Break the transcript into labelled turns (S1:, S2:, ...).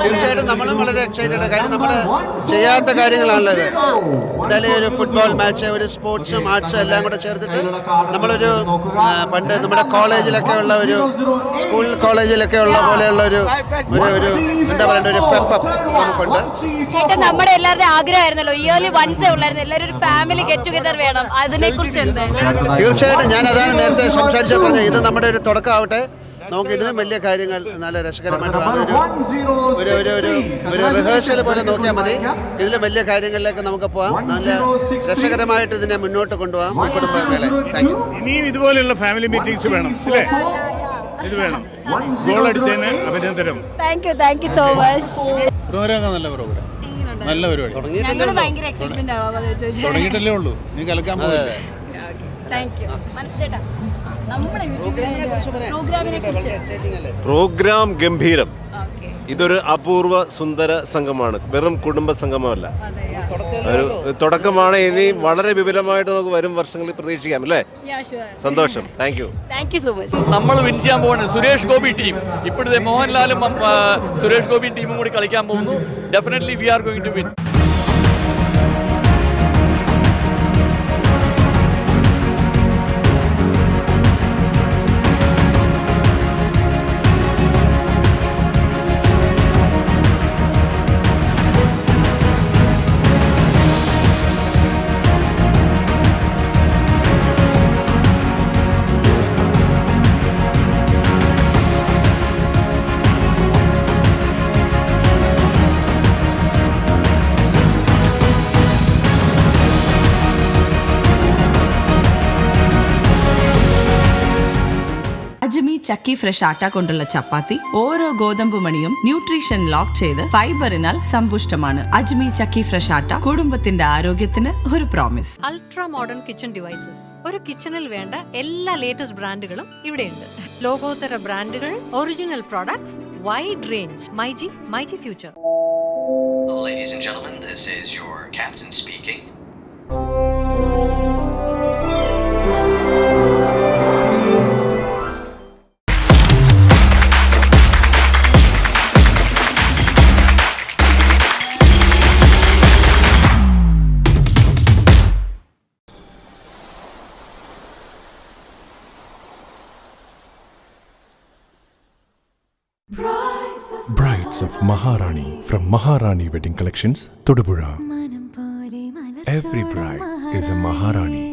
S1: തീർച്ചയായിട്ടും നമ്മളും വളരെ എക്സൈറ്റഡ്. കാര്യം നമ്മൾ ചെയ്യാത്ത കാര്യങ്ങളാണുള്ളത്. എന്തായാലും ഒരു ഫുട്ബോൾ മാച്ച്, ഒരു സ്പോർട്സും ആർട്സും എല്ലാം കൂടെ ചേർത്തിട്ട് നമ്മളൊരു പണ്ട് നമ്മുടെ കോളേജിലൊക്കെ ഉള്ള ഒരു സ്കൂൾ കോളേജിലൊക്കെ ഉള്ള പോലെയുള്ള ഒരു എന്താ പറയണ്ട ഒരു പെപ്പപ്പ് നമുക്കുണ്ട്.
S2: നമ്മുടെ എല്ലാവരുടെയും ആഗ്രഹമായിരുന്നല്ലോ, ഇയർലി വൺസേ ഉള്ളായിരുന്നു എല്ലാവരും ഒരു ഫാമിലി ഗെറ്റ് ടുഗദർ വേണം. അതിനെക്കുറിച്ച് എന്താ?
S1: തീർച്ചയായിട്ടും ഞാൻ അതാണ് നേരത്തെ സംസാരിച്ച പറഞ്ഞത്. ഇത് നമ്മുടെ ഒരു തുടക്കമാവട്ടെ. നമുക്ക് ഇതിനും വലിയ കാര്യങ്ങൾ നല്ല രസകരമായിട്ട് ഒരു റിഹേഴ്സൽ പോലെ നോക്കിയാൽ മതി. ഇതിലും വലിയ കാര്യങ്ങളിലേക്ക് നമുക്ക് പോകാം. നല്ല രസകരമായിട്ട് ഇതിനെ മുന്നോട്ട് കൊണ്ടുപോകാം ഈ കുടുംബമേള. Thank you.
S3: ഇനിയും ഇതുപോലെയുള്ള ഫാമിലി മീറ്റിംഗ്സ് വേണം, അല്ലേ? ഇത് വേണം. ഗോൾ അടിച്ചതിന് അഭിനന്ദനം.
S2: Thank you so much.
S4: Program നല്ല പ്രോഗ്രാം, നല്ല പരിപാടി. തുടങ്ങിയിട്ടല്ലേ ഉള്ളൂ, നീ കലക്കാൻ പോകില്ല.
S5: പ്രോഗ്രാം ഗംഭീരം. ഇതൊരു അപൂർവ സുന്ദര സംഘമാണ്, വെറും കുടുംബ സംഗമമല്ല. ഒരു തുടക്കമാണ്. ഇനി വളരെ വിപുലമായിട്ട് നമുക്ക് വരും വർഷങ്ങളിൽ പ്രതീക്ഷിക്കാം, അല്ലേ? സന്തോഷം. Thank you
S2: so much.
S6: നമ്മൾ വിൻ ചെയ്യാൻ പോകുന്നത് സുരേഷ് ഗോപി ടീം. ഇപ്പോഴത്തെ മോഹൻലാലും സുരേഷ് ഗോപി ടീമും കൂടി കളിക്കാൻ പോകുന്നു. Definitely we are going to win.
S7: Ajmi chakki fresh atta കൊണ്ടുള്ള ചപ്പാത്തി ഓരോ ഗോതമ്പ് മണിയും ന്യൂട്രീഷൻ ലോക്ക് ചെയ്ത് ഫൈബറിനാൽ സമ്പുഷ്ടമാണ്. അജ്മി ചക്കി ഫ്രഷ് ആട്ട കുടുംബത്തിന്റെ ആരോഗ്യത്തിന് ഒരു promise.
S8: Ultra modern kitchen devices. ഒരു കിച്ചണിൽ വേണ്ട എല്ലാ ലേറ്റസ്റ്റ് ബ്രാൻഡുകളും ഇവിടെയുണ്ട്. ലോകോത്തര ബ്രാൻഡുകൾ, original products, wide range. MyG future.
S9: Ladies and gentlemen, this is your captain speaking.
S10: Brides of Maharani from Maharani Wedding Collections, Todupuzha. Every bride is a Maharani.